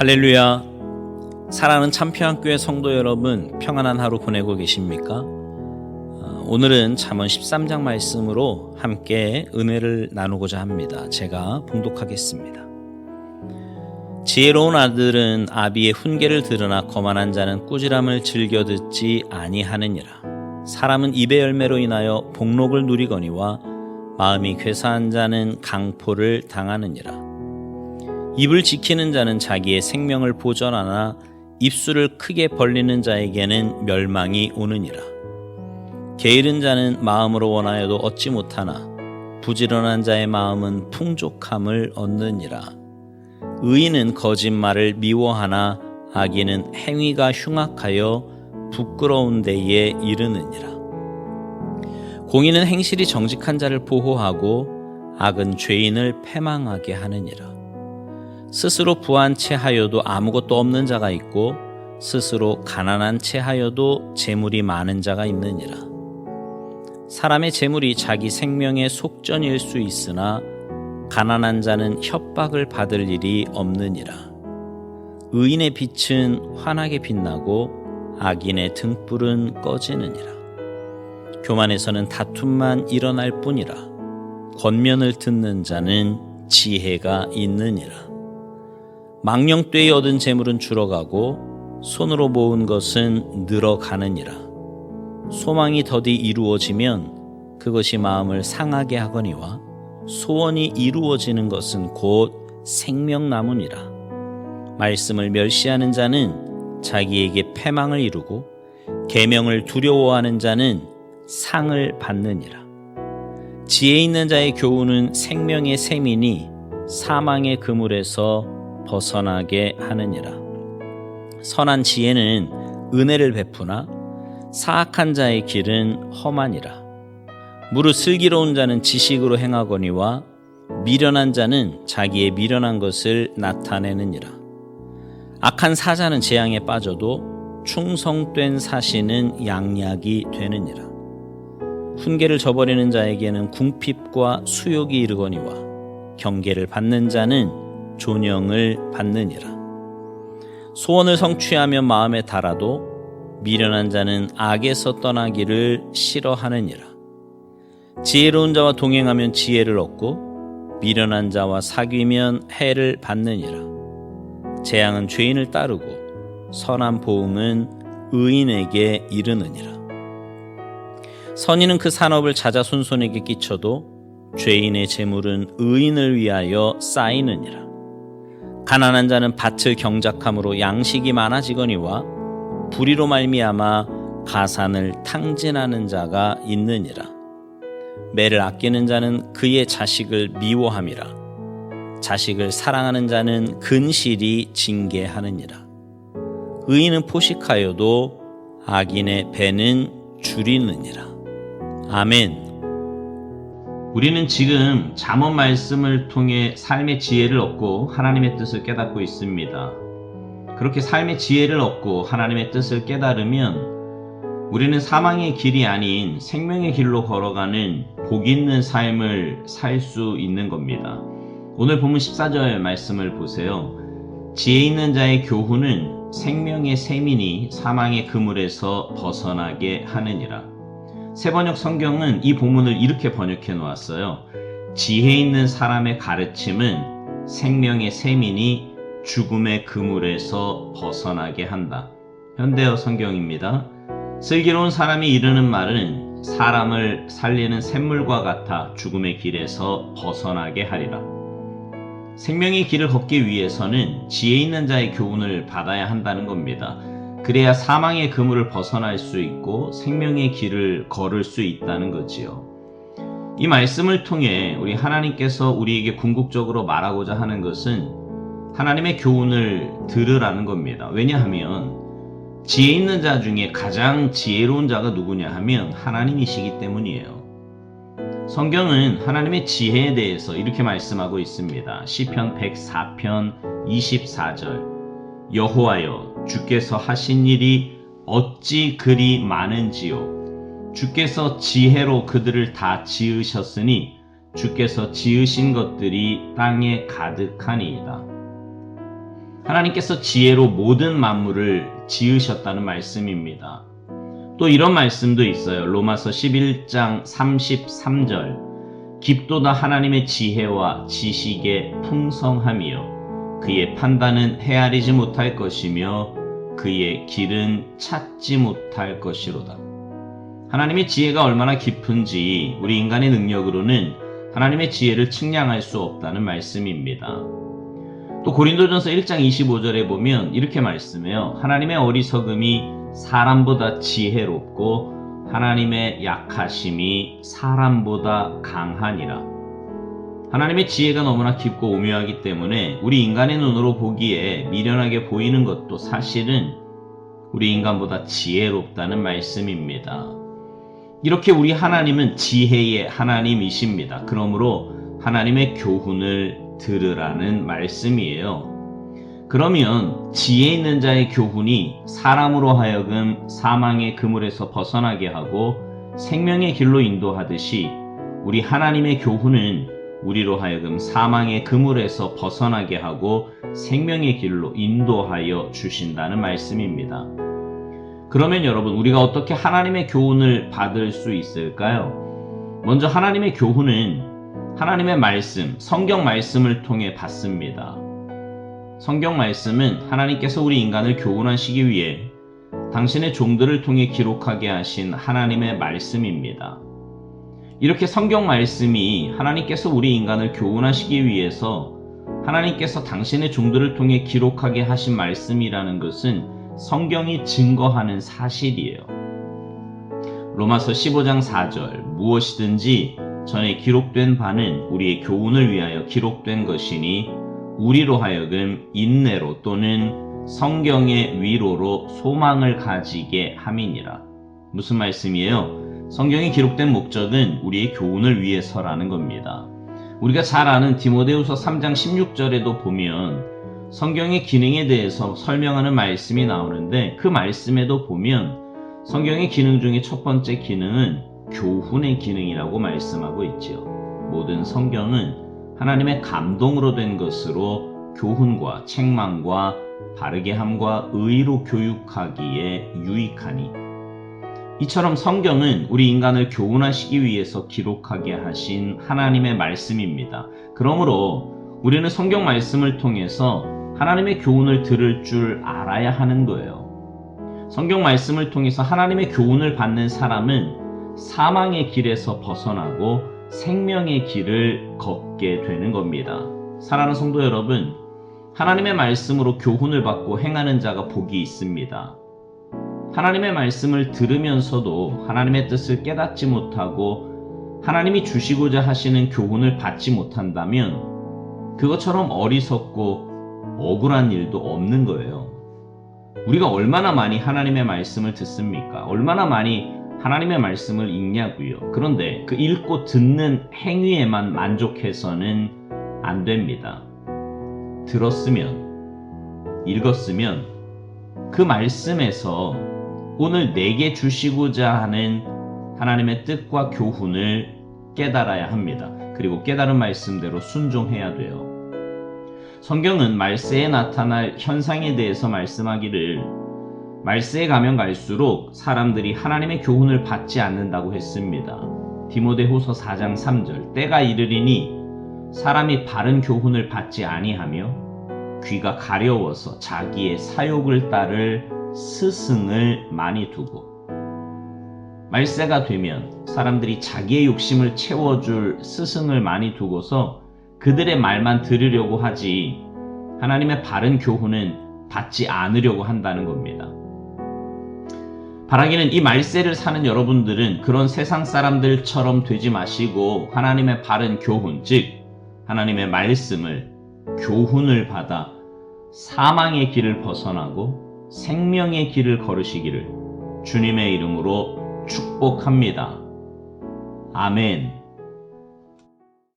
할렐루야. 사랑하는 참평학교의 성도 여러분, 평안한 하루 보내고 계십니까? 오늘은 잠언 13장 말씀으로 함께 은혜를 나누고자 합니다. 제가 봉독하겠습니다. 지혜로운 아들은 아비의 훈계를 들으나 거만한 자는 꾸지람을 즐겨 듣지 아니하느니라. 사람은 입의 열매로 인하여 복록을 누리거니와 마음이 괴사한 자는 강포를 당하느니라. 입을 지키는 자는 자기의 생명을 보전하나 입술을 크게 벌리는 자에게는 멸망이 오느니라. 게으른 자는 마음으로 원하여도 얻지 못하나 부지런한 자의 마음은 풍족함을 얻느니라. 의인은 거짓말을 미워하나 악인은 행위가 흉악하여 부끄러운 데에 이르느니라. 공의는 행실이 정직한 자를 보호하고 악은 죄인을 패망하게 하느니라. 스스로 부한 채 하여도 아무것도 없는 자가 있고 스스로 가난한 채 하여도 재물이 많은 자가 있느니라. 사람의 재물이 자기 생명의 속전일 수 있으나 가난한 자는 협박을 받을 일이 없느니라. 의인의 빛은 환하게 빛나고 악인의 등불은 꺼지느니라. 교만에서는 다툼만 일어날 뿐이라. 권면을 듣는 자는 지혜가 있느니라. 망령되이 얻은 재물은 줄어가고 손으로 모은 것은 늘어가느니라. 소망이 더디 이루어지면 그것이 마음을 상하게 하거니와 소원이 이루어지는 것은 곧 생명나무니라. 말씀을 멸시하는 자는 자기에게 패망을 이루고 계명을 두려워하는 자는 상을 받느니라. 지혜 있는 자의 교훈은 생명의 샘이니 사망의 그물에서 벗어나게 하느니라. 선한 지혜는 은혜를 베푸나 사악한 자의 길은 험하니라. 무릇 슬기로운 자는 지식으로 행하거니와 미련한 자는 자기의 미련한 것을 나타내느니라. 악한 사자는 재앙에 빠져도 충성된 사신은 양약이 되느니라. 훈계를 저버리는 자에게는 궁핍과 수욕이 이르거니와 경계를 받는 자는 존영을 받느니라. 소원을 성취하면 마음에 달아도 미련한 자는 악에서 떠나기를 싫어하느니라. 지혜로운 자와 동행하면 지혜를 얻고 미련한 자와 사귀면 해를 받느니라. 재앙은 죄인을 따르고 선한 보응은 의인에게 이르느니라. 선인은 그 산업을 자자손손에게 끼쳐도 죄인의 재물은 의인을 위하여 쌓이느니라. 가난한 자는 밭을 경작함으로 양식이 많아지거니와 불의로 말미암아 가산을 탕진하는 자가 있느니라. 매를 아끼는 자는 그의 자식을 미워함이라. 자식을 사랑하는 자는 근실이 징계하느니라. 의인은 포식하여도 악인의 배는 줄이느니라. 아멘. 우리는 지금 잠언 말씀을 통해 삶의 지혜를 얻고 하나님의 뜻을 깨닫고 있습니다. 그렇게 삶의 지혜를 얻고 하나님의 뜻을 깨달으면 우리는 사망의 길이 아닌 생명의 길로 걸어가는 복 있는 삶을 살 수 있는 겁니다. 오늘 본문 14절 말씀을 보세요. 지혜 있는 자의 교훈은 생명의 샘이니 사망의 그물에서 벗어나게 하느니라. 새번역 성경은 이 본문을 이렇게 번역해 놓았어요. 지혜 있는 사람의 가르침은 생명의 샘이니 죽음의 그물에서 벗어나게 한다. 현대어 성경입니다. 슬기로운 사람이 이르는 말은 사람을 살리는 샘물과 같아 죽음의 길에서 벗어나게 하리라. 생명의 길을 걷기 위해서는 지혜 있는 자의 교훈을 받아야 한다는 겁니다. 그래야 사망의 그물을 벗어날 수 있고 생명의 길을 걸을 수 있다는 거지요. 이 말씀을 통해 우리 하나님께서 우리에게 궁극적으로 말하고자 하는 것은 하나님의 교훈을 들으라는 겁니다. 왜냐하면 지혜 있는 자 중에 가장 지혜로운 자가 누구냐 하면 하나님이시기 때문이에요. 성경은 하나님의 지혜에 대해서 이렇게 말씀하고 있습니다. 시편 104편 24절 여호와여 주께서 하신 일이 어찌 그리 많은지요. 주께서 지혜로 그들을 다 지으셨으니 주께서 지으신 것들이 땅에 가득하니이다. 하나님께서 지혜로 모든 만물을 지으셨다는 말씀입니다. 또 이런 말씀도 있어요. 로마서 11장 33절. 깊도다 하나님의 지혜와 지식의 풍성함이요 그의 판단은 헤아리지 못할 것이며 그의 길은 찾지 못할 것이로다. 하나님의 지혜가 얼마나 깊은지 우리 인간의 능력으로는 하나님의 지혜를 측량할 수 없다는 말씀입니다. 또 고린도전서 1장 25절에 보면 이렇게 말씀해요. 하나님의 어리석음이 사람보다 지혜롭고 하나님의 약하심이 사람보다 강하니라. 하나님의 지혜가 너무나 깊고 오묘하기 때문에 우리 인간의 눈으로 보기에 미련하게 보이는 것도 사실은 우리 인간보다 지혜롭다는 말씀입니다. 이렇게 우리 하나님은 지혜의 하나님이십니다. 그러므로 하나님의 교훈을 들으라는 말씀이에요. 그러면 지혜 있는 자의 교훈이 사람으로 하여금 사망의 그물에서 벗어나게 하고 생명의 길로 인도하듯이 우리 하나님의 교훈은 우리로 하여금 사망의 그물에서 벗어나게 하고 생명의 길로 인도하여 주신다는 말씀입니다. 그러면 여러분, 우리가 어떻게 하나님의 교훈을 받을 수 있을까요? 먼저 하나님의 교훈은 하나님의 말씀, 성경 말씀을 통해 받습니다. 성경 말씀은 하나님께서 우리 인간을 교훈하시기 위해 당신의 종들을 통해 기록하게 하신 하나님의 말씀입니다. 이렇게 성경 말씀이 하나님께서 우리 인간을 교훈하시기 위해서 하나님께서 당신의 종들을 통해 기록하게 하신 말씀이라는 것은 성경이 증거하는 사실이에요. 로마서 15장 4절 무엇이든지 전에 기록된 바는 우리의 교훈을 위하여 기록된 것이니 우리로 하여금 인내로 또는 성경의 위로로 소망을 가지게 함이니라. 무슨 말씀이에요? 성경이 기록된 목적은 우리의 교훈을 위해서라는 겁니다. 우리가 잘 아는 디모데후서 3장 16절에도 보면 성경의 기능에 대해서 설명하는 말씀이 나오는데 그 말씀에도 보면 성경의 기능 중에 첫 번째 기능은 교훈의 기능이라고 말씀하고 있지요. 모든 성경은 하나님의 감동으로 된 것으로 교훈과 책망과 바르게 함과 의로 교육하기에 유익하니 이처럼 성경은 우리 인간을 교훈하시기 위해서 기록하게 하신 하나님의 말씀입니다. 그러므로 우리는 성경 말씀을 통해서 하나님의 교훈을 들을 줄 알아야 하는 거예요. 성경 말씀을 통해서 하나님의 교훈을 받는 사람은 사망의 길에서 벗어나고 생명의 길을 걷게 되는 겁니다. 사랑하는 성도 여러분, 하나님의 말씀으로 교훈을 받고 행하는 자가 복이 있습니다. 하나님의 말씀을 들으면서도 하나님의 뜻을 깨닫지 못하고 하나님이 주시고자 하시는 교훈을 받지 못한다면 그것처럼 어리석고 억울한 일도 없는 거예요. 우리가 얼마나 많이 하나님의 말씀을 듣습니까? 얼마나 많이 하나님의 말씀을 읽냐고요. 그런데 그 읽고 듣는 행위에만 만족해서는 안 됩니다. 들었으면, 읽었으면 그 말씀에서 오늘 내게 주시고자 하는 하나님의 뜻과 교훈을 깨달아야 합니다. 그리고 깨달은 말씀대로 순종해야 돼요. 성경은 말세에 나타날 현상에 대해서 말씀하기를 말세에 가면 갈수록 사람들이 하나님의 교훈을 받지 않는다고 했습니다. 디모데후서 4장 3절 때가 이르리니 사람이 바른 교훈을 받지 아니하며 귀가 가려워서 자기의 사욕을 따를 스승을 많이 두고 말세가 되면 사람들이 자기의 욕심을 채워줄 스승을 많이 두고서 그들의 말만 들으려고 하지 하나님의 바른 교훈은 받지 않으려고 한다는 겁니다. 바라기는 이 말세를 사는 여러분들은 그런 세상 사람들처럼 되지 마시고 하나님의 바른 교훈, 즉 하나님의 말씀을 교훈을 받아 사망의 길을 벗어나고 생명의 길을 걸으시기를 주님의 이름으로 축복합니다. 아멘.